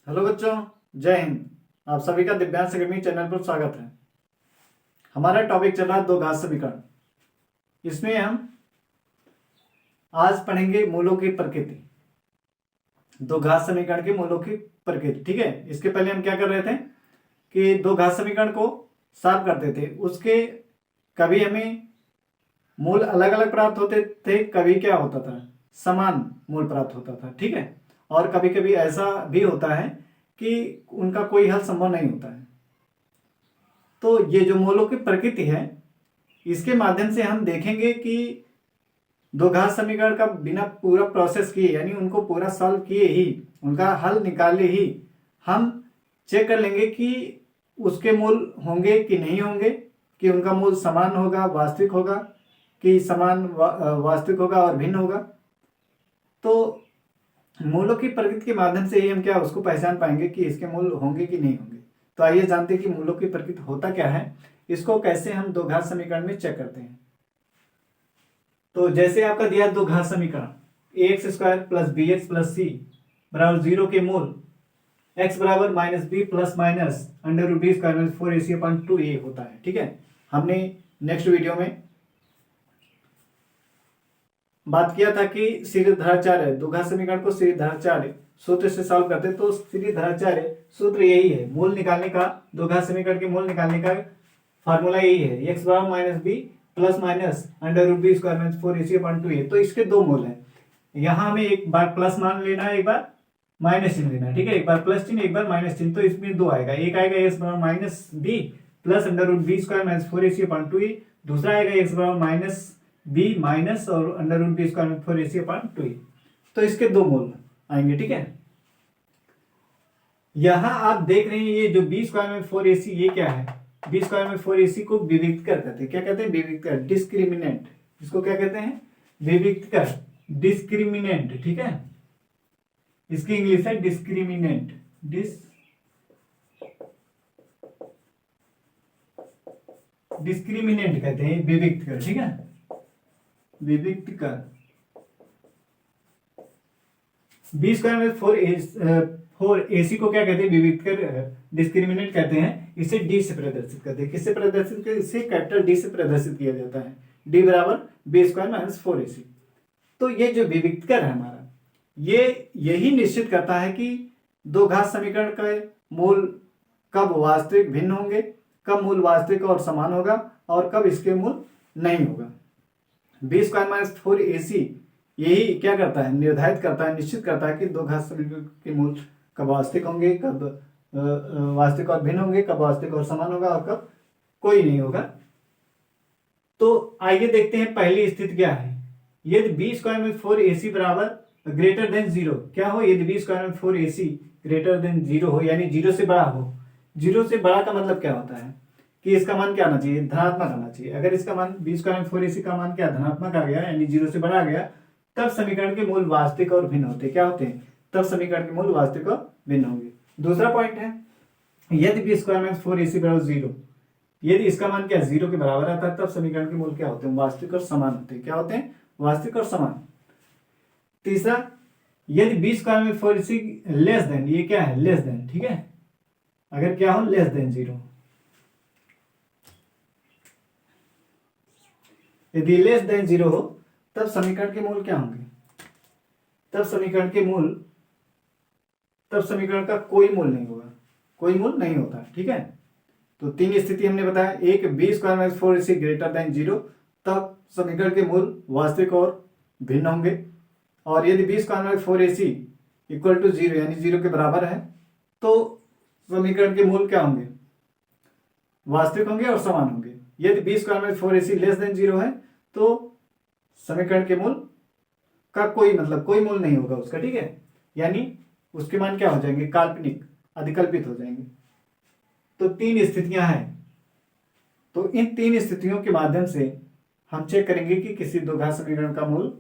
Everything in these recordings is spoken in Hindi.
हेलो बच्चों, जय हिंद। आप सभी का दिव्यांश अकेडमी चैनल पर स्वागत है। हमारा टॉपिक चल रहा है दो घात समीकरण। इसमें हम आज पढ़ेंगे मूलों की प्रकृति, दो घात समीकरण के मूलों की प्रकृति। ठीक है, इसके पहले हम क्या कर रहे थे कि दो घात समीकरण को सॉल्व करते थे। उसके कभी हमें मूल अलग अलग प्राप्त होते थे, कभी क्या होता था समान मूल प्राप्त होता था। ठीक है, और कभी कभी ऐसा भी होता है कि उनका कोई हल संभव नहीं होता है। तो ये जो मूलों की प्रकृति है, इसके माध्यम से हम देखेंगे कि दो घात समीकरण का बिना पूरा प्रोसेस किए, यानी उनको पूरा सॉल्व किए ही, उनका हल निकाले ही हम चेक कर लेंगे कि उसके मूल होंगे कि नहीं होंगे, कि उनका मूल समान होगा, वास्तविक होगा, कि समान वास्तविक होगा और भिन्न होगा। तो मूलों की प्रकृति के माध्यम से ही हम क्या उसको पहचान पाएंगे कि इसके मूल होंगे कि नहीं होंगे। तो आइए जानते हैं कि मूलों की प्रकृति होता क्या है, इसको कैसे हम दो घात समीकरण में चेक करते हैं। तो जैसे आपका दिया दो घात समीकरण ax square plus b x plus c बराबर 0 के मूल x बराबर minus B plus minus under root B square minus 4ac upon 2a होता है। ठीक है, हमने नेक्स्ट वीडियो में बात किया था कि सीरीधराचार्य दो घात समीकरण को सीरीधराचार्य सूत्र से सॉल्व करते हैं। तो सीरीधराचार्य सूत्र यही है, मूल निकालने का, दो घात समीकरण के मूल निकालने का फार्मूला यही है, एक्स बराबर minus B plus minus under root B square minus 4ac upon 2a। तो इसके दो मूल हैं, यहाँ हमें एक बार प्लस मान लेना है, एक बार माइनस चिन्ह लेना है। ठीक है, एक बार प्लस चिन्ह एक बार माइनस चिन्ह। तो इसमें दो आएगा, एक आएगा एक्स बराबर minus B plus under root B square minus 4ac upon 2a, दूसरा आएगा एक्स बराबर माइनस बी माइनस और अंडर रूट बी स्क्वायर में 4ac अपॉन 2a। तो इसके दो मूल आएंगे। ठीक है, यहां आप देख रहे हैं ये जो बी स्क्वायर में 4ac, ये क्या है, बी स्क्वायर में 4ac को विविक्त कर कहते हैं। क्या कहते हैं? विविक्त कर, डिस्क्रिमिनेंट। इसको क्या कहते हैं? विविक्त कर, डिस्क्रिमिनेंट। ठीक है, इसकी इंग्लिश है डिस्क्रिमिनेंट, डिस्क्रिमिनेंट कहते हैं विविक्त कर। ठीक है, विविक्त कर। बी स्क्वायर में 4ac को क्या कहते हैं? विविक्त कर, डिस्क्रिमिनेंट कहते हैं। इसे डी से प्रदर्शित करते हैं। किससे प्रदर्शित करते हैं? इसे कैपिटल डी से प्रदर्शित किया जाता है, डी बराबर बी स्क्वायर माइनस 4ac। तो ये जो विविक्त कर है हमारा, ये यही निश्चित करता है कि दो घात समीकरण के मूल कब वास्तविक भिन्न होंगे, कब मूल वास्तविक और समान होगा, और कब इसके मूल नहीं होगा। बी स्क्वायर माइनस 4ac यही क्या करता है? निर्धारित करता है, निश्चित करता है कि दो घात समीकरण के मूल कब वास्तविक होंगे, कब वास्तविक और भिन्न होंगे, कब वास्तविक और समान होगा, और कब कोई नहीं होगा। तो आइए देखते हैं पहली स्थिति क्या है। यदि बी स्क्वायर में 4ac बराबर ग्रेटर देन 0, क्या हो? यदि बी स्क्वायर में 4ac ग्रेटर देन 0 हो, यानी 0 से बड़ा हो। 0 से बड़ा का मतलब क्या होता है कि इसका मान क्या आना चाहिए? धनात्मक आना चाहिए। अगर इसका मान बी स्क्वायर में 4ac का मान क्या धनात्मक आ गया, यानी 0 से बड़ा आ गया, तब समीकरण के मूल वास्तविक और भिन्न होते। क्या होते हैं? तब समीकरण के मूल वास्तविक और भिन्न होंगे। दूसरा पॉइंट है, यदि बी स्क्वायर माइनस 4ac बराबर 0, यदि इसका मान क्या 0 के बराबर आता है, तब समीकरण के मूल क्या होते हैं? वास्तविक और समान होते हैं। क्या होते हैं? वास्तविक और समान। तीसरा, यदि बी स्क्वायर में 4ac लेस देन, ये क्या है? Less than. ठीक है, अगर क्या हो? लेस देन 0, यदि लेस देन 0 हो, तब समीकरण के मूल क्या होंगे? तब समीकरण के मूल, तब समीकरण का कोई मूल नहीं होगा, कोई मूल नहीं होता। ठीक है, तो तीन स्थिति हमने बताया। एक, B square minus 4ac greater than 0, तब समीकरण के मूल वास्तविक और भिन्न होंगे। और यदि B square minus 4ac equal to 0, यानी 0 के बराबर है, तो समीकरण के मूल क्या होंगे? वास्तविक होंगे और समान होंगे। यदि B square minus 4ac less than 0 है, तो समीकरण के मूल का कोई मतलब कोई मूल नहीं होगा उसका। ठीक है, यानी उसके मान क्या हो जाएंगे? काल्पनिक, अधिकल्पित हो जाएंगे। तो तीन स्थितियां हैं। तो इन तीन स्थितियों के माध्यम से हम चेक करेंगे कि किसी दो घात समीकरण का मूल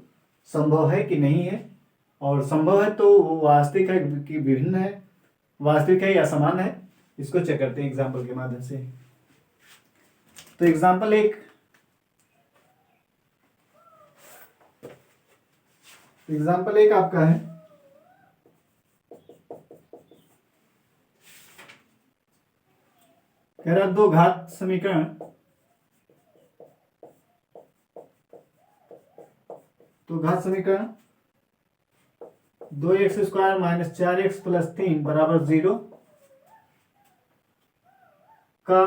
संभव है कि नहीं है, और संभव है तो वो वास्तविक है कि विभिन्न है, वास्तविक है या समान है। इसको चेक करते हैं एग्जाम्पल के माध्यम से। तो एग्जाम्पल एक, आपका है कह रहा दो घात समीकरण दो x square minus 4x plus 3 बराबर 0 का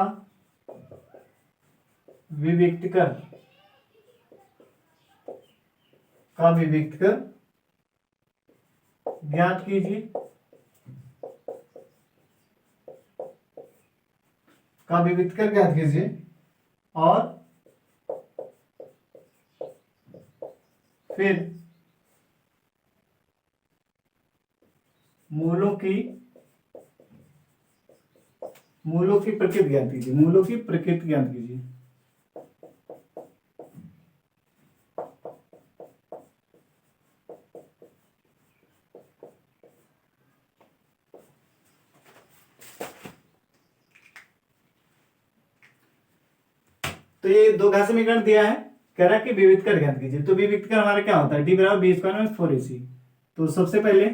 विविक्तकर ज्ञात कीजिए। और फिर मूलों की प्रकृति ज्ञात कीजिए। तो ये दो घात समीकरण दिया है, कह रहा है कि विविक्तकर ज्ञात कीजिए। तो विविक्तकर हमारा क्या होता है, डी बराबर बी स्क्वायर माइनस 4ac। तो सबसे पहले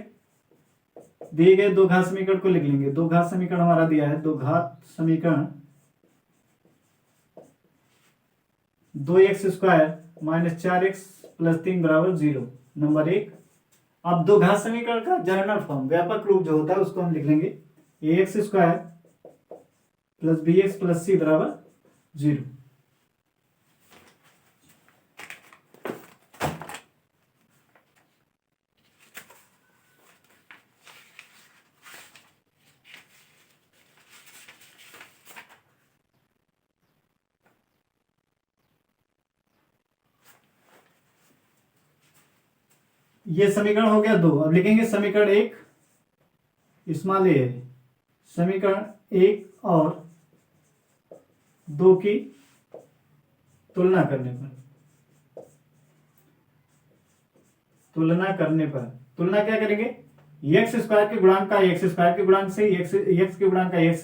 दिए गए दो घात समीकरण को लिख लेंगे। दो घात समीकरण हमारा दिया है, दो घात समीकरण 2x² माइनस 4x प्लस 3 बराबर 0 नंबर 1। अब दो घात समीकरण का जनरल फॉर्म व्यापक रूप जो होता है उसको हम लिख लेंगे ax² plus bx plus c बराबर 0। ये समीकरण हो गया 2। अब लिखेंगे समीकरण 1 स्मॉल ए है। समीकरण 1 और 2 की तुलना करने पर तुलना क्या करेंगे, एक्स स्क्वायर के गुणांक का एक्स स्क्वायर के गुणांक से, एक्स के गुणांक का एक्स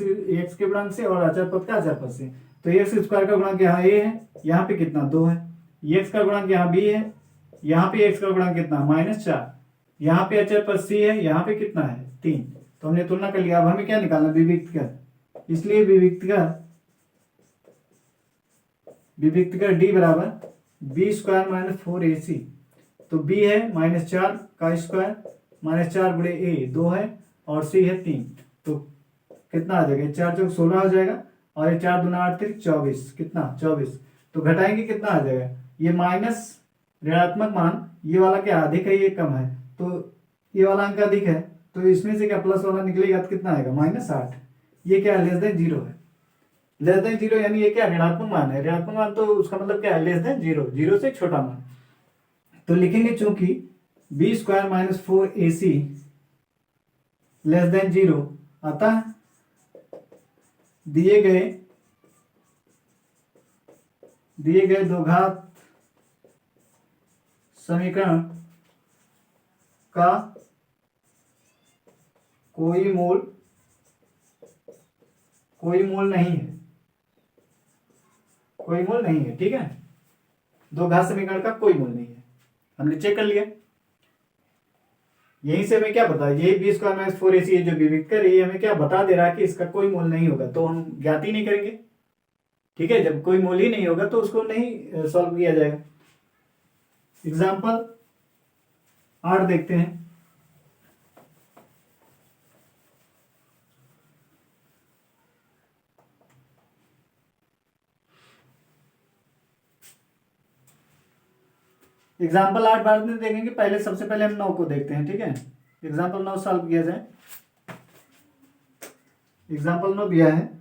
के गुणांक से, और अचर पद का अचर पद से। तो एक्स स्क्वायर का गुणांक यहाँ ए है, यहाँ पे कितना 2 है। एक्स का गुणांक यहाँ बी है, यहाँ पे एक्स का गुणांक कितना -4। यहाँ पे अचर पद सी है, यहाँ पे कितना है 3। तो हमने तुलना कर लिया। अब हमें क्या निकालना, विविक्तकर। इसलिए विविक्तकर डी बराबर बी स्क्वायर माइनस 4ac। तो बी है -4 का स्क्वायर, -4 गुणे ए 2 है, और सी है 3। तो कितना आ जाएगा, 4 चौक 16 हो जाएगा, और 4 दूना 8 3 24, कितना 24। तो घटाएंगे कितना आ जाएगा, ये माइनस ऋणात्मक मान, ये वाला क्या अधिक है, ये कम है, तो ये वाला अंक अधिक है, तो इसमें से क्या प्लस वाला निकलेगा तो कितना आएगा -8। ये क्या लेस देन 0 है। लेस देन 0 यानी ये क्या ऋणात्मक मान है। ऋणात्मक मान तो उसका मतलब क्या है, लेस देन 0, 0 से छोटा मान। तो लिखेंगे चूंकि B square minus 4ac less than 0, अतः दिए गए दो घात समीकरण का कोई मूल नहीं है। ठीक है, दो घात समीकरण का कोई मूल नहीं है, हमने चेक कर लिया। यहीं से हमें क्या पता है, ये बी स्क्वायर माइनस 4ac जो विविक्तकर है, ये हमें क्या बता दे रहा है कि इसका कोई मूल नहीं होगा, तो हम ज्ञात ही नहीं करेंगे। ठीक है, जब कोई मूल ही नहीं होगा तो उसको नहीं सॉल्व किया जाएगा। एग्जाम्पल 8 देखते हैं। एग्जाम्पल 8 बाद में देखेंगे, पहले सबसे पहले हम 9 को देखते हैं। ठीक है, एग्जाम्पल 9 सॉल्व किया जाए। एग्जाम्पल 9 दिया है,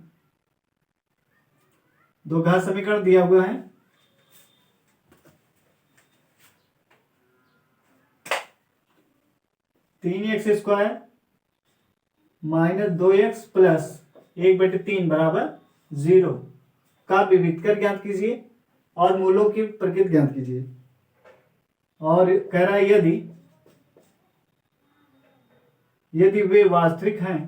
दो घात समीकरण दिया हुआ है। (3x² माइनस 2x प्लस 1/3 बराबर 0 का विविक्तकर ज्ञात कीजिए और मूलों की प्रकृति ज्ञात कीजिए। और कह रहा है यदि वे वास्तविक हैं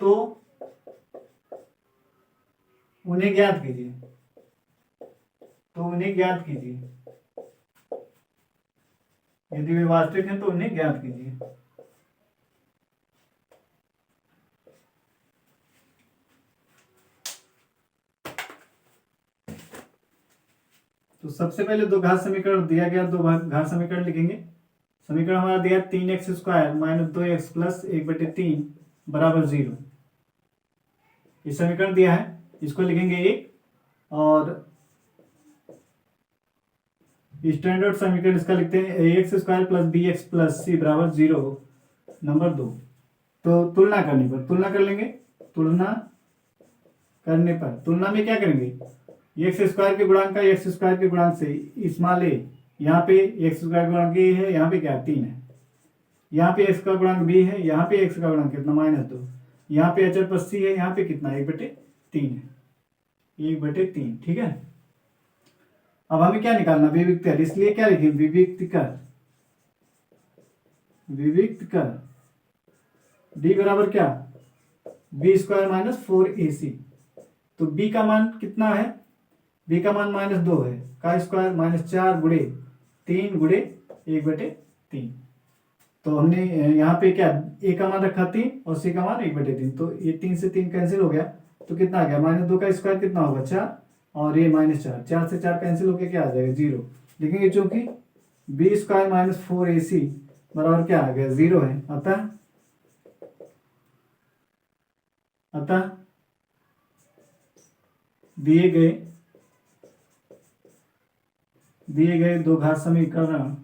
तो उन्हें ज्ञात कीजिए। यदि वे वास्तविक हैं तो उन्हें ज्ञात कीजिए। तो सबसे पहले दो घात समीकरण दिया गया, दो घात समीकरण लिखेंगे। समीकरण हमारा दिया 3x² माइनस 2x प्लस 1/3 बराबर 0। ये समीकरण दिया है, इसको लिखेंगे 1। और स्टैंडर्ड समीकरण इसका लिखते हैं ax² plus bx plus c बराबर 0 नंबर 2। तो तुलना करने पर, तुलना कर लेंगे। तुलना करने पर, तुलना में क्या करेंगे, x² के गुणांक का x² के गुणांक से स्मॉल a, यहाँ पे x² का गुणांक a है, यहाँ पे क्या 3 है, यहाँ पे x का गुणांक b है, यहाँ पे x का गुणांक कितना -2, यहाँ पे अचर पद c है, यहाँ पे कितना 1/3 है, 1/3। ठीक है। अब हमें क्या निकालना, विविक्त कर, इसलिए क्या लिखेंगे, विविक्त कर, विविक्त कर d बराबर क्या, b² माइनस 4ac। तो b का मान कितना है, b का मान -2 है, का स्क्वायर -4 गुणे 3 गुणे 1/3। तो हमने यहाँ पे क्या a का मान रखा 3 और c का मान 1/3। तो ये 3 से 3 कैंसिल हो गया, तो कितना आ गया, -2 का स्क्वायर कितना होगा 4 और ये -4, 4 से 4 कैंसिल होकर क्या आ जाएगा 0। लिखेंगे चूंकि b² माइनस 4ac बराबर क्या आ गया 0 है, अतः दिए गए दो घात समीकरण,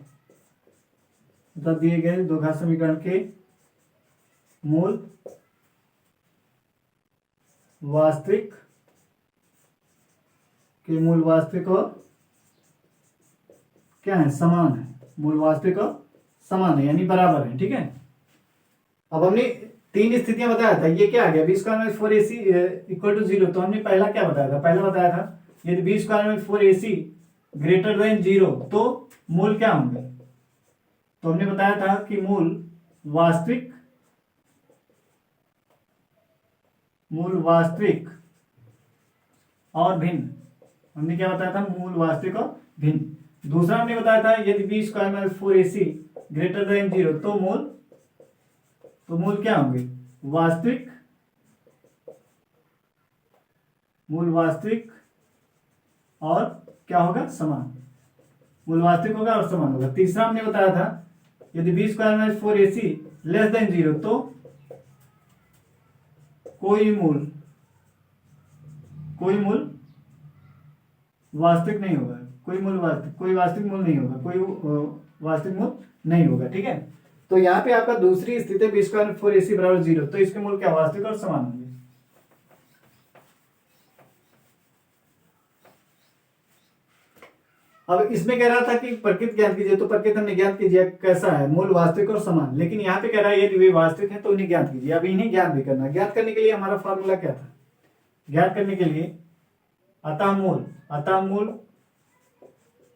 दिए गए दो घात समीकरण के मूल वास्तविक और क्या है, समान है। मूल वास्तविक और समान है, यानी बराबर है। ठीक है। अब हमने 3 स्थितियां बताया था, ये क्या आ गया, b² minus 4ac equal to 0। तो हमने पहला क्या बताया था, पहला बताया था यदि b² minus 4ac greater than 0 तो मूल क्या होंगे। तो हमने बताया था कि मूल वास्तविक और भिन्न। हमने क्या बताया था, मूल वास्तविक और भिन्न। दूसरा हमने बताया था यदि b² minus 4ac greater than 0 तो मूल क्या होंगे, मूल वास्तविक और क्या होगा, समान। मूल वास्तविक होगा और समान होगा। तीसरा हमने बताया था यदि b² minus 4ac less than 0 तो कोई मूल वास्तविक नहीं होगा, कोई वास्तविक मूल नहीं होगा, वास्तविक मूल नहीं होगा। ठीक है। तो यहाँ पे आपका दूसरी स्थिति b² 4ac बराबर 0, तो इसके मूल क्या वास्तविक और समान होंगे। अब इसमें कह रहा था कि प्रकृत ज्ञात कीजिए, तो प्रकृत हमने ज्ञात कीजिए कैसा है, मूल वास्तविक और समान। लेकिन यहाँ पे कह रहा है यदि वे वास्तविक है तो उन्हें ज्ञात कीजिए। अब इन्हें ज्ञात भी करना, ज्ञात करने के लिए हमारा फॉर्मूला क्या था, ज्ञात करने के लिए अतः मूल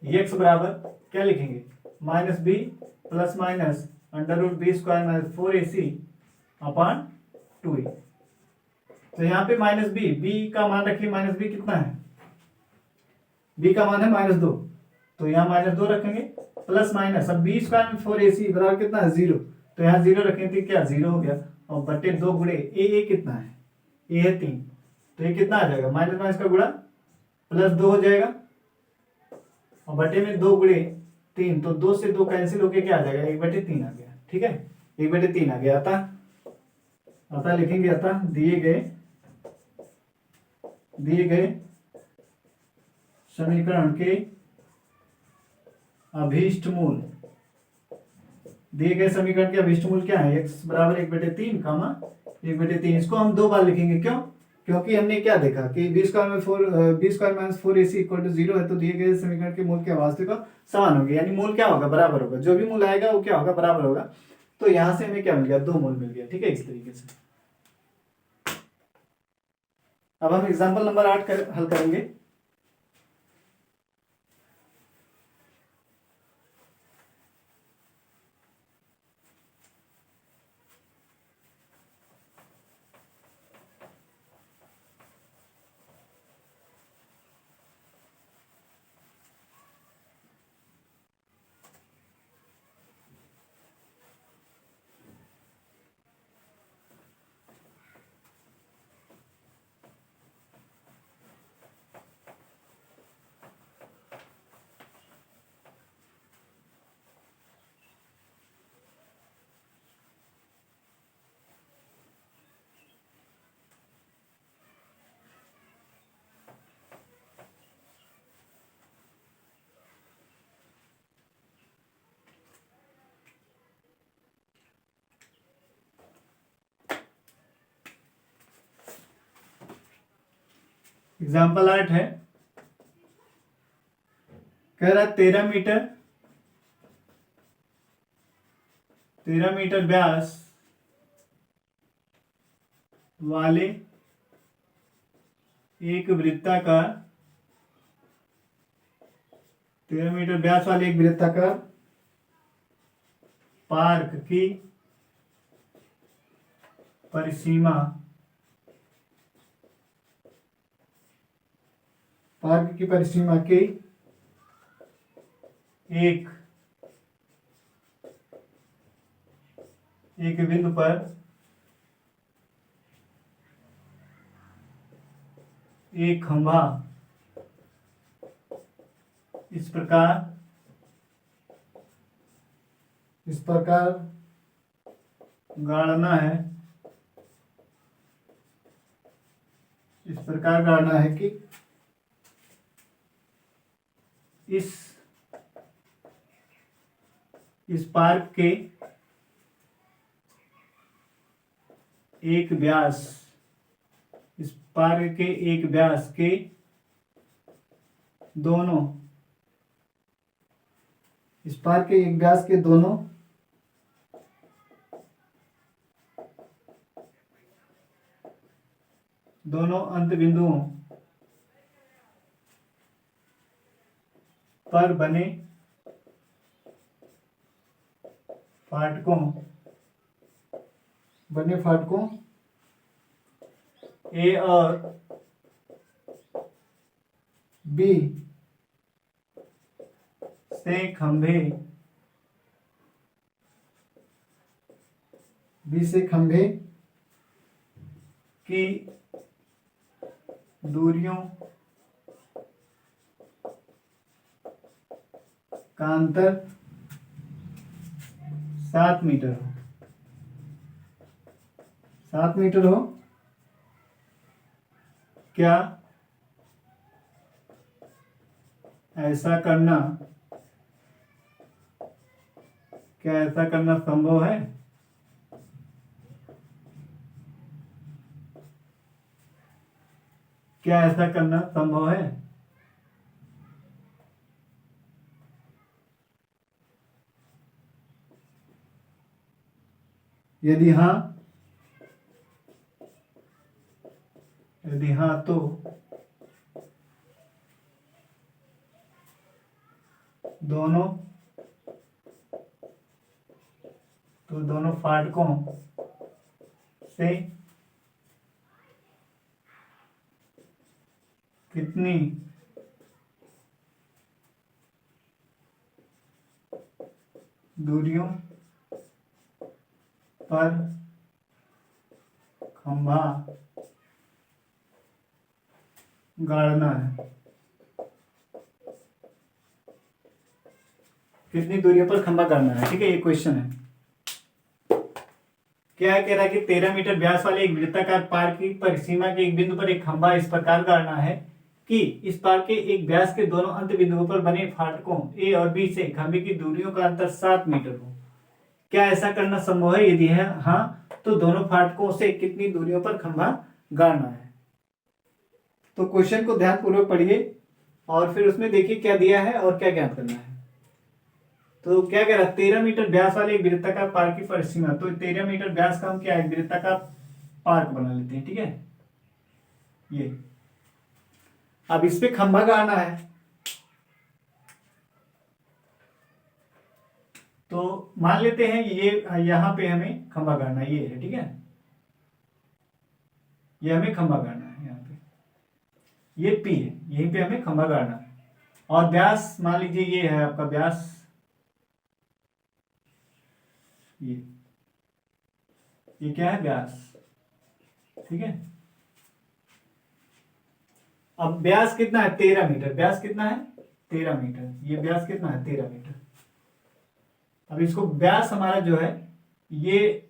x बराबर क्या लिखेंगे, -b plus minus √b² minus 4ac upon 2a। तो यहाँ पे -b का मान रखिए, -b कितना है, b का मान है -2, तो यहाँ -2 रखेंगे प्लस माइनस, अब b² 4ac बराबर कितना है 0, तो यहाँ 0 रखेंगे तो क्या 0 हो गया, और बटे 2 गुणे a कितना है, a है 3, तो ये कितना आ जाएगा, माइनस का गुणा +2 हो जाएगा, और बटे में 2 गुणे 3, तो 2 से 2 कैंसिल होके क्या आ जाएगा 1/3 आ गया। ठीक है, 1/3 आ गया। अतः लिखेंगे, अतः दिए गए समीकरण के अभीष्ट मूल, क्या है, x बराबर 1/3 कामा 1/3। इसको हम 2 बार लिखेंगे, क्यों, क्योंकि हमने क्या देखा कि b² minus 4ac equal to 0 है, तो दिए गए समीकरण के मूल क्या वास्तविक और समान होंगे, यानी मूल क्या होगा, बराबर होगा। जो भी मूल आएगा वो क्या होगा, बराबर होगा। तो यहां से हमें क्या मिल गया, 2 मूल मिल गया। ठीक है, इस तरीके से। अब हम एग्जाम्पल नंबर 8 हल करेंगे। एग्जाम्पल 8 है, कह रहा 13 मीटर व्यास वाले एक वृत्ताकार 13 मीटर व्यास वाले एक वृत्ताकार पार्क की परिसीमा के एक बिंदु पर एक खंभा इस प्रकार गाड़ना है, कि इस पार्क के एक व्यास के दोनों अंत बिंदुओं पर बने फाटकों ए और बी से खंभे की दूरियों का अंतर 7 मीटर हो। क्या ऐसा करना संभव है? यदि हाँ तो दोनों फाटकों से कितनी दूरियों पर खंभा गाड़ना है? कितनी दूरियों पर खंभा गाड़ना है, ठीक है, ये क्वेश्चन है। क्या कह रहा है कि 13 मीटर व्यास वाले एक वृत्ताकार पार्क की परिसीमा के एक बिंदु पर एक खंभा इस प्रकार गाड़ना है कि इस पार्क के एक व्यास के दोनों अंत बिंदुओं पर बने फाटकों ए और बी से खंभे की दूरियों का अंतर 7 मीटर हो। क्या ऐसा करना संभव है? यदि है हाँ तो दोनों फाटकों से कितनी दूरियों पर खंभा गाड़ना है? तो क्वेश्चन को ध्यानपूर्वक पढ़िए और फिर उसमें देखिए क्या दिया है और क्या ज्ञात करना है। तो क्या कह रहा है, 13 मीटर व्यास वाले एक वृत्ताकार पार्क की परिसीमा, तो 13 मीटर व्यास का हम क्या है, वृत्ताकार पार्क बना लेते हैं, ठीक है। ये अब इस पे खंभा गाड़ना है, तो मान लेते हैं ये यहां पे हमें खंभा गाड़ना ये है, ठीक है, ये हमें खंभा गाड़ना है, यहाँ पे ये P है, यहीं पे हमें खंभा गाड़ना है। और व्यास मान लीजिए ये है आपका व्यास, ये क्या है, व्यास, ठीक है। अब व्यास कितना है, 13 मीटर, व्यास कितना है 13 मीटर, ये व्यास कितना है 13 मीटर। अब इसको व्यास हमारा जो है ये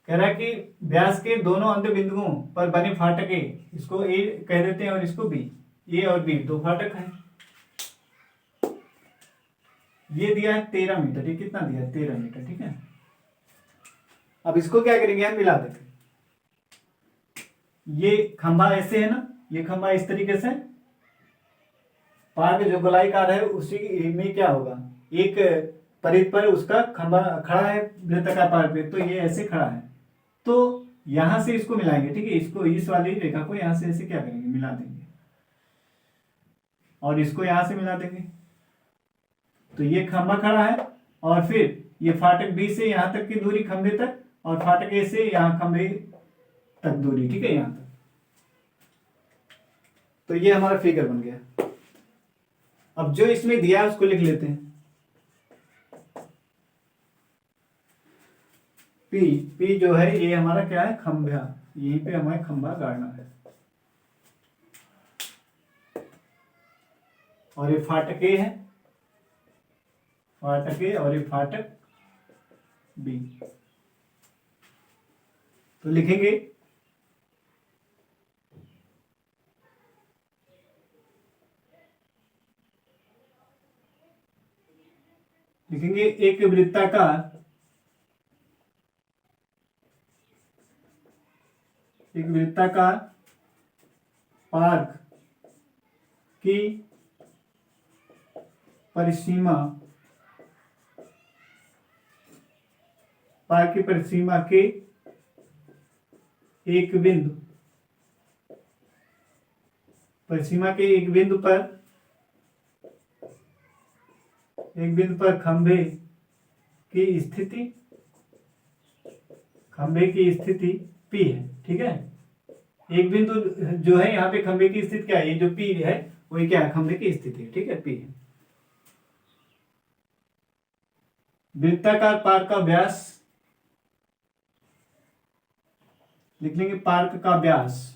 कह रहा है कि व्यास के दोनों अंत बिंदुओं पर बने फाटक ए, इसको ए कह देते हैं और इसको बी, ए और बी दो फाटक हैं। ये दिया है 13 मीटर, ये कितना दिया है 13 मीटर, ठीक है। अब इसको क्या करेंगे हम, मिला देते, ये खंभा ऐसे है ना, ये खंभा इस तरीके से, पार्क जो गोलाकार है उसी में क्या होगा, एक परिध पर उसका खंभा खड़ा है वृत्ताकार पार्क पे, तो ये ऐसे खड़ा है। तो यहां से इसको मिलाएंगे, ठीक है, इसको इस वाली रेखा को यहां से ऐसे क्या करेंगे, मिला देंगे, और इसको यहां से मिला देंगे। तो ये खंभा खड़ा है, और फिर ये फाटक बी से यहां तक की दूरी खंभे तक, और फाटक ए से यहां खंभे तक दूरी, ठीक है, यहां तक। तो ये हमारा फिगर बन गया। अब जो इसमें दिया है उसको लिख लेते हैं। पी जो है ये हमारा क्या है, खंभा, यहीं पे हमें खंभा गाड़ना है। और ये फाटक ए है, फाटक ए, और ये फाटक बी। तो लिखेंगे एक वृत्ताकार, पार्क की परिसीमा, पार्क की परिसीमा के एक बिंदु, परिसीमा के एक बिंदु पर खंभे की स्थिति P है, ठीक है। एक बिंदु जो है यहाँ पे खंभे की स्थिति क्या है, ये जो P है वही क्या है, खंभे की स्थिति है, ठीक है, P है। वृत्ताकार पार्क का व्यास लिख लेंगे, पार्क का व्यास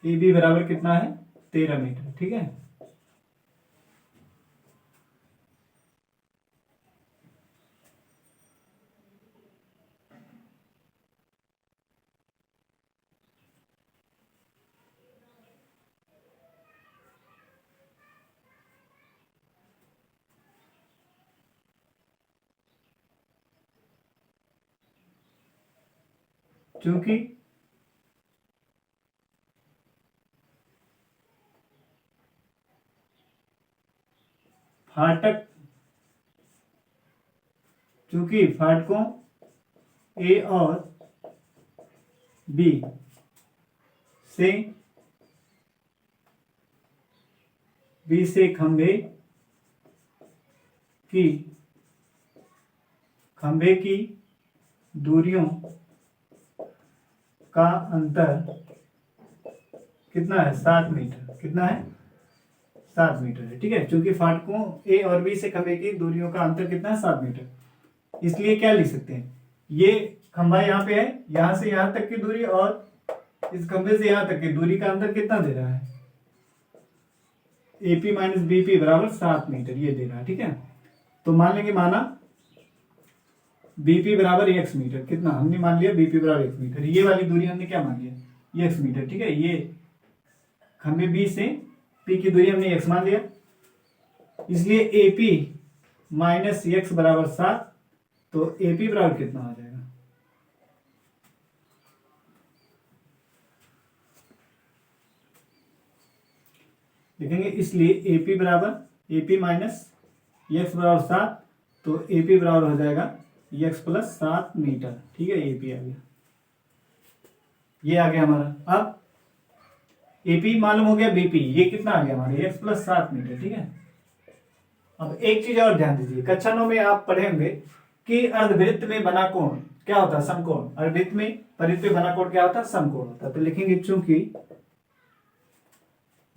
AB बराबर कितना है, 13 मीटर, ठीक है। चूंकि फाटकों A और B से खंभे की दूरियों का अंतर कितना है, 7 मीटर, कितना है, 7 मीटर है, ठीक है। क्योंकि फाटकों A और B से खंभे की दूरियों का अंतर कितना है, 7 मीटर। इसलिए क्या लिख सकते हैं, ये खंभा यहाँ पे है, यहां से यहां तक की दूरी, और इस खंभे से यहां तक की दूरी का अंतर कितना दे रहा है, AP माइनस BP बराबर 7 मीटर, ये दे रहा है, ठीक है। तो मान लेंगे, माना BP बराबर x मीटर, कितना हमने मान लिया, BP बराबर x मीटर, ये वाली दूरी हमने क्या मान लिया, x मीटर, ठीक है। ये खंभे B से P की दूरी हमने x मान लिया, इसलिए AP माइनस x बराबर 7, तो AP बराबर कितना आ जाएगा, लिखेंगे, इसलिए AP माइनस x बराबर 7, तो AP बराबर हो जाएगा x प्लस 7 मीटर, ठीक है, AP आ गया, ये आ गया हमारा। अब AP मालूम हो गया, BP ये कितना आ गया हमारे, x प्लस 7 मीटर, ठीक है। अब एक चीज और ध्यान दीजिए, कक्षा 9 में आप पढ़े होंगे कि अर्धवृत्त में बना कोण क्या होता है, समकोण। अर्धवृत्त में परिधि पे बना कोण क्या होता है, समकोण होता है। तो लिखेंगे चूंकि,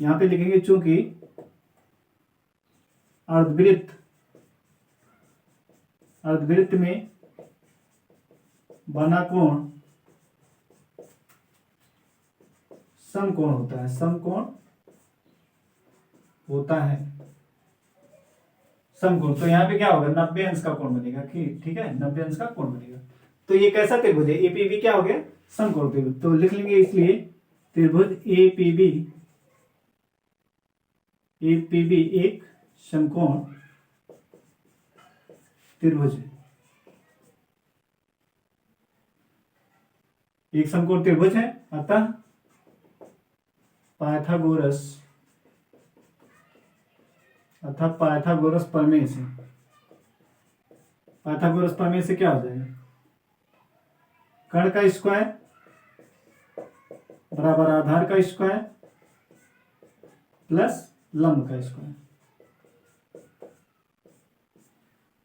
यहां पे लिखेंगे चूंकि अर्धवृत्त में बना कोण समकोण होता है, समकोण होता है, समकोण। तो यहाँ पे क्या होगा, 90 अंश का कोण बनेगा, ठीक है, 90 अंश का कोण बनेगा। तो ये कैसा त्रिभुज है, APB क्या हो गया, समकोण त्रिभुज। तो लिख लेंगे, इसलिए त्रिभुज APB एक समकोण त्रिभुज है, एक समकोण त्रिभुज है, अतः पाइथागोरस प्रमेय से, पाइथागोरस प्रमेय से क्या हो जाएगा, कर्ण का स्क्वायर बराबर आधार का स्क्वायर प्लस लंब का स्क्वायर।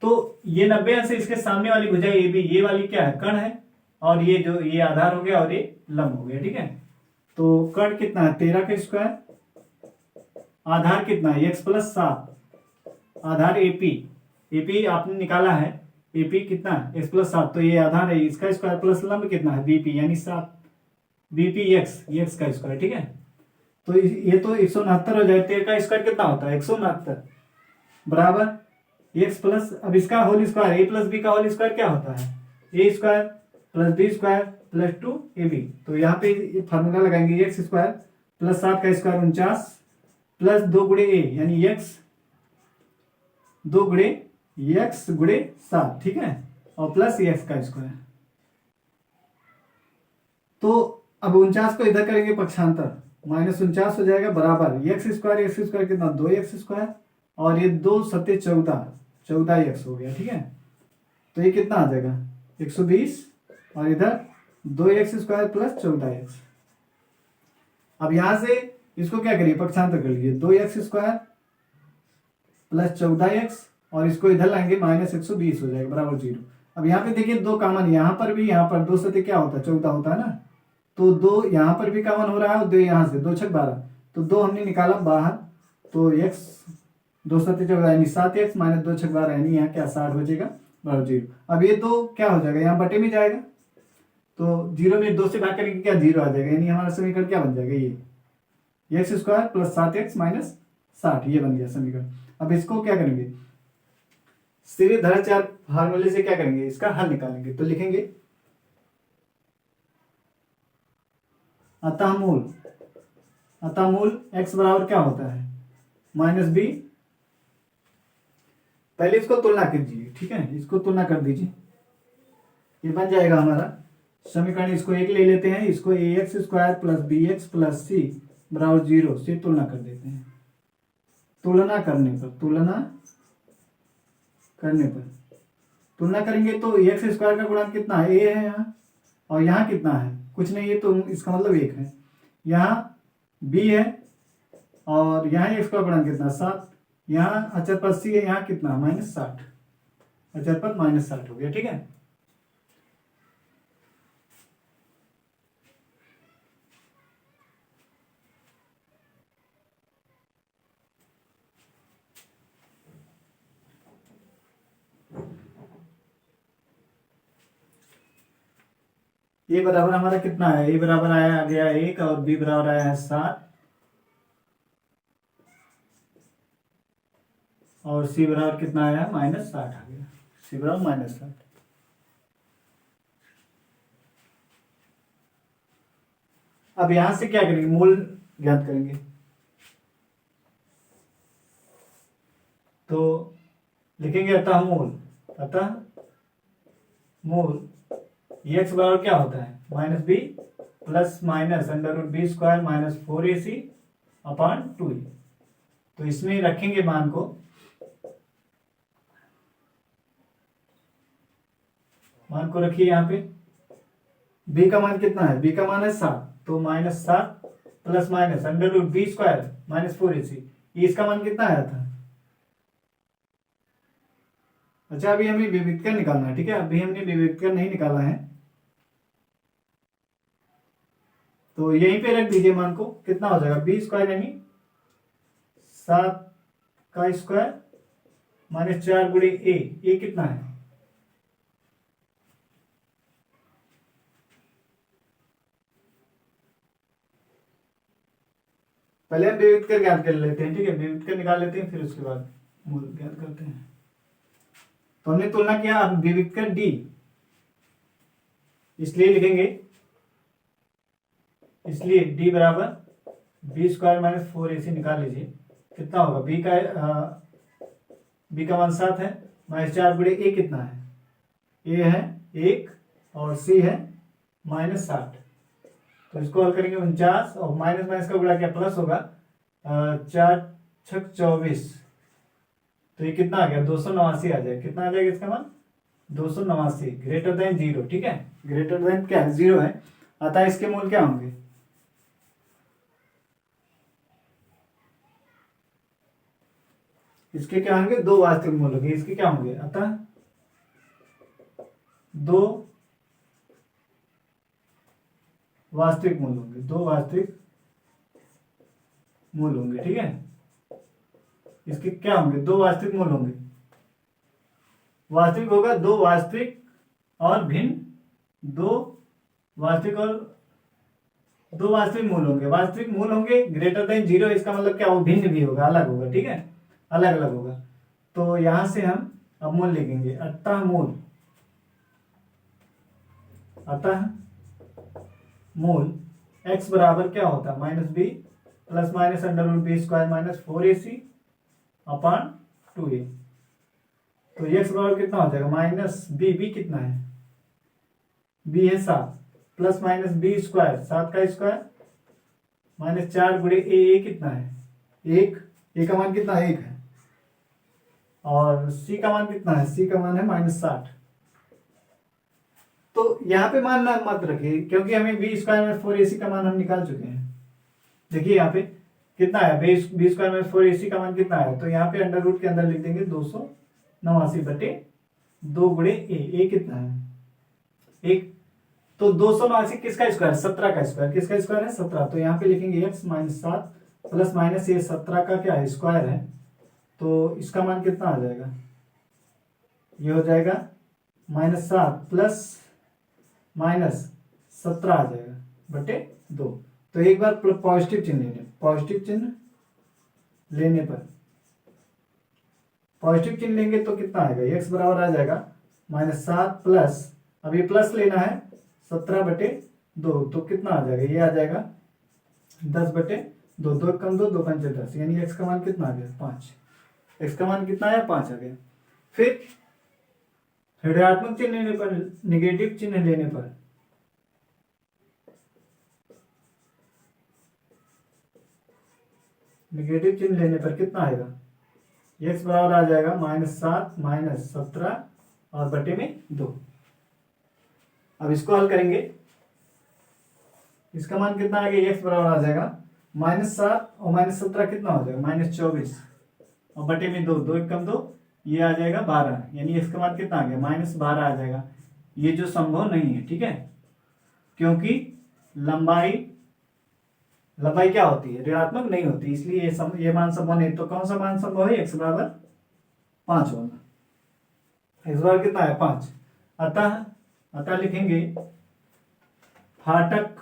तो ये 90 अंश इसके सामने वाली भुजा ए बी, ये वाली क्या है, कर्ण है, और ये जो ये आधार हो गया और ये लंब हो गया, ठीक है। तो कर्ण कितना है 13 का स्क्वायर, आधार कितना है x प्लस 7, आधार एपी, एपी आपने निकाला है, एपी कितना है x प्लस 7, तो ये आधार है, इसका स्क्वायर प्लस लंब कितना है बीपी यानी 7, बीपी एक्स का स्क्वायर, ठीक है। तो ये तो 169 हो जाए, 13 का स्क्वायर कितना होता है 169 बराबर एक्स प्लस, अब इसका whole square a plus b का होल स्क्वायर क्या होता है, a square plus b square plus 2ab। तो यहाँ पे फार्मूला लगाएंगे, एक्स स्क्वायर प्लस 7 का स्क्वायर 49 प्लस 2 गुणे ए यानी एक्स 2 गुणे एक्स गुणे 7, ठीक है, और प्लस एक्स का स्क्वायर। तो अब 49 को इधर करेंगे पक्षांतर, माइनस 49 हो जाएगा बराबर एक्स स्क्वायर कितना 2x स्क्वायर, और ये 2 सत्ते 14x हो गया, ठीक है। तो ये कितना आ जाएगा 120, और इधर 2x स्क्वायर प्लस 14x। अब यहां से इसको क्या करिए पक्षांतर कर लीजिए, 2x स्क्वायर प्लस 14x, और इसको इधर लाएंगे माइनस 120 हो जाएगा बराबर 0। अब यहाँ पे देखिए 2 कॉमन, यहाँ पर भी, यहाँ पर 2 सत्ते क्या होता है 14 होता है ना, तो 2 यहाँ पर भी कॉमन हो रहा है और 2 यहाँ से, 2 छक 12, तो 2 हमने निकाला बाहर, तो x 2 सत्ते 14 यानी 7x माइनस 2 छक 12 यानी यहाँ क्या 60 बचेगा बराबर 0। अब ये 2 क्या हो जाएगा, यहाँ बटे में जाएगा, तो 0 में 2 से भाग करेंगे क्या 0 आ जाएगा, यानी हमारा समीकरण क्या बन जाएगा, ये x square plus 7x minus 60, ये बन गया समीकरण। अब इसको क्या करेंगे, सीधेधाराचार फार्मूले से क्या करेंगे, इसका हल निकालेंगे। तो लिखेंगे अतः मूल x बराबर क्या होता है माइनस बी, पहले इसको तुलना कीजिए, ठीक है, इसको तुलना कर दीजिए, ये बन जाएगा हमारा समीकरण। इसको एक ले लेते हैं, इसको ax square plus b x plus c बराबर 0 से तुलना कर देते हैं। तुलना करेंगे तो एक्स स्क्वायर का गुणांक कितना है, a है यहाँ, और यहाँ कितना है कुछ नहीं है, तो इसका मतलब 1 है, यहाँ b है, और यहाँ x का गुणांक कितना 7, यहाँ अचर पद c है, यहाँ कितना माइनस 60, अचर पद माइनस 60 हो गया, ठीक है। ए बराबर हमारा कितना है, ए बराबर आया गया 1 और बी बराबर आया है 7, और सी बराबर कितना आया माइनस 60 आ गया, सी बराबर माइनस 60। अब यहां से क्या करेंगे, मूल ज्ञात करेंगे। तो लिखेंगे अतः मूल एक्स बराबर क्या होता है minus B plus minus under root B square minus 4ac upon 2e। तो इसमें रखेंगे मान को, रखिए यहाँ पे, b का मान कितना है, b का मान है 7, तो minus 7 plus minus under root B square minus 4ac, इसका मान कितना आया था। अच्छा अभी हमें विविधकर निकालना है, ठीक है, अभी हमने विविधकर नहीं निकाला है, तो यहीं पे रख दीजिए मान को, कितना हो जाएगा बी स्क्वायर यानी 7 का स्क्वायर माइनस 4 गुणे ए कितना है, पहले हम विविधकर ज्ञात कर लेते हैं, ठीक है, विविधकर निकाल लेते हैं, फिर उसके बाद मूल ज्ञात करते हैं। तो हमने तुलना किया, अब विविधकर डी, इसलिए लिखेंगे, इसलिए डी बराबर बी स्क्वायर माइनस 4ac निकाल लीजिए, कितना होगा बी का मान 7 है, माइनस 4 गुणे ए कितना है, ए है 1 और सी है -60। तो इसको हल करेंगे 49 और माइनस माइनस का गुणा क्या प्लस होगा, 4×6 = 24। तो ये कितना आ गया 289 आ जाएगा। कितना आ जाएगा इसका मान 289 ग्रेटर देन 0। ठीक है, ग्रेटर देन क्या है 0 है, अतः इसके मूल क्या होंगे, इसके क्या होंगे, दो वास्तविक मूल होंगे। इसके क्या होंगे, अतः दो वास्तविक मूल होंगे, दो वास्तविक मूल होंगे। ठीक है, इसके क्या होंगे, दो वास्तविक मूल होंगे। वास्तविक होगा दो वास्तविक और भिन्न, दो वास्तविक और दो वास्तविक मूल होंगे। वास्तविक मूल होंगे ग्रेटर देन 0, इसका मतलब क्या, वो भिन्न भी होगा, अलग होगा। ठीक है, अलग अलग होगा। तो यहां से हम अब मूल लिखेंगे, अतः मूल, अतः मूल x बराबर क्या होता है, -b plus minus √b² - 4ac upon 2a। तो x बराबर कितना हो जाएगा, -b कितना है, b है 7 प्लस माइनस b² 7 का स्क्वायर -4 गुणे a कितना है 1, a का मान कितना है 1 है, और c का मान कितना है, c का मान है -60। तो यहाँ पे मान मत रखिए, क्योंकि हमें b² - 4ac का मान हम निकाल चुके हैं। देखिए यहाँ पे कितना आया, b² - 4ac का मान कितना आया, तो यहाँ पे अंडर रूट के अंदर लिख देंगे 289/2 गुणे a कितना है 1। तो 289 किसका स्क्वायर, 17 का स्क्वायर। किसका स्क्वायर है, 17। तो यहाँ पे लिखेंगे x -7 प्लस माइनस ये 17 का क्या है, स्क्वायर है। तो इसका मान कितना आ जाएगा, ये हो जाएगा -7 प्लस -17 आ जाएगा बटे 2। तो एक बार पॉजिटिव चिन्ह लेने, पॉजिटिव चिन्ह लेने पर, पॉजिटिव चिन्ह लेंगे तो कितना आएगा, x बराबर आ जाएगा -7 प्लस, अब ये प्लस लेना है 17/2, तो कितना आ जाएगा, ये आ जाएगा 10/2, 2 कम 2, 2 पंचे 10, यानी x का मान कितना आ गया 5। x का मान कितना आया 5 आ गया। फिर ऋणात्मक चिन्ह लेने पर, निगेटिव चिन्ह लेने पर, निगेटिव चिन्ह लेने पर कितना आएगा, x बराबर आ जाएगा -7 -17 और बटे में 2। अब इसको हल करेंगे, इसका मान कितना आएगा, x बराबर आ जाएगा -7 और -17 कितना हो जाएगा -24 और बटे में 2, 2 1 कम 2, ये आ जाएगा 12, यानी x का मान कितना आ गया -12 आ जाएगा। ये जो संभव नहीं है, ठीक है, क्योंकि लंबाई क्या होती है, ऋणात्मक नहीं होती, इसलिए ये मान संभव नहीं। तो कौन सा मान संभव है, x बराबर 5 होगा। x बराबर कितना है 5। अतः लिखेंगे फाटक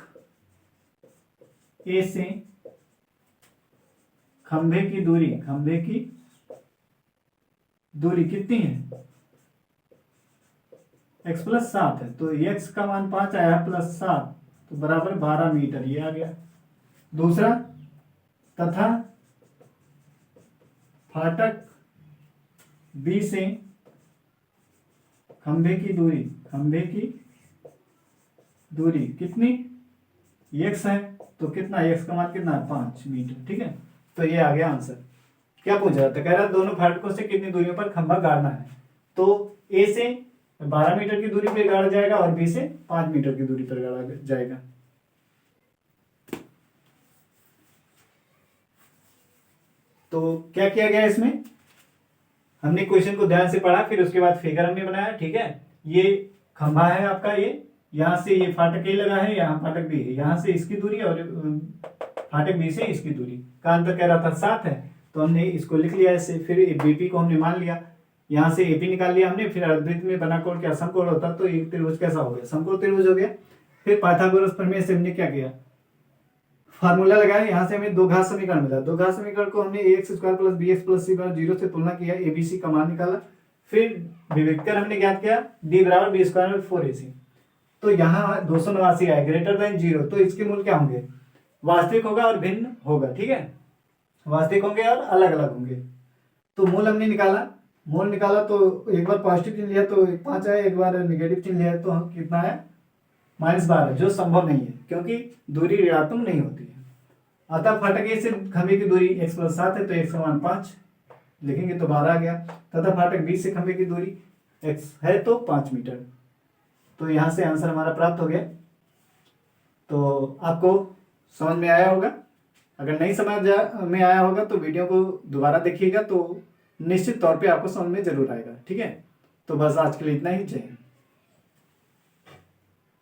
ए से खंभे की दूरी, खंभे की दूरी कितनी है, x + 7 है, तो x का मान 5 आया प्लस 7 तो बराबर 12 मीटर, ये आ गया। दूसरा, तथा फाटक बी से खंभे की दूरी, खंभे की दूरी कितनी, x है, तो कितना x का मान कितना है 5 मीटर। ठीक है, तो ये आ गया आंसर। क्या पूछा था, कह रहा दोनों फाटकों से कितनी दूरियों पर खंभा गाड़ना है। तो a से 12 मीटर की दूरी पर गाड़ा जाएगा और b से 5 मीटर की दूरी पर गाड़ा जाएगा। तो क्या किया गया इसमें, हमने क्वेश्चन को ध्यान से पढ़ा, फिर उसके बाद फिगर हमने बनाया। ठीक है, ये खंभा है आपका, ये यहां से ये फाटक ए लगा है, यहाँ फाटक बी है, यहाँ से इसकी दूरी और फाटक बी से इसकी दूरी का अंतर कह रहा था 7 है, तो हमने इसको लिख लिया ऐसे। फिर बीपी को हमने मान लिया, यहाँ से एपी निकाल लिया हमने। फिर अर्धवृत्त में बना कोण क्या, समकोण होता, तो एक त्रिभुज कैसा हो गया, समकोण त्रिभुज हो गया। फिर पाइथागोरस प्रमेय से हमने क्या किया, फार्मूला लगाया, यहाँ से हमें दो घात समीकरण मिला। दो घात समीकरण को हमने ax² + bx + c 0 से तुलना किया, abc का मान निकाला। फिर विभक्तर हमने ज्ञात किया, d बराबर b² / 4ac। तो यहाँ 289 आया ग्रेटर देन 0, तो इसके मूल क्या होंगे, वास्तविक होगा और भिन्न होगा। ठीक है, वास्तविक होंगे और अलग अलग होंगे। तो मूल हमने निकाला, मूल निकाला तो एक बार पॉजिटिव चिन्ह लिया तो 5 आया, एक बार निगेटिव चिन्ह लिया तो कितना आया -12 जो संभव नहीं है क्योंकि दूरी ऋणात्मक नहीं होती है। अतः फाटक ए से खंभे की दूरी x + 7 है तो x का मान 5 लिखेंगे तो 12 आ गया, तथा फाटक बी से खंभे की दूरी x है तो 5 मीटर। तो यहाँ से आंसर हमारा प्राप्त हो गया। तो आपको समझ में आया होगा। अगर नहीं समझ में आया होगा तो वीडियो को दोबारा देखिएगा तो निश्चित तौर पे आपको समझ में जरूर आएगा। ठीक है, तो बस आज के लिए इतना ही। जय हिंद।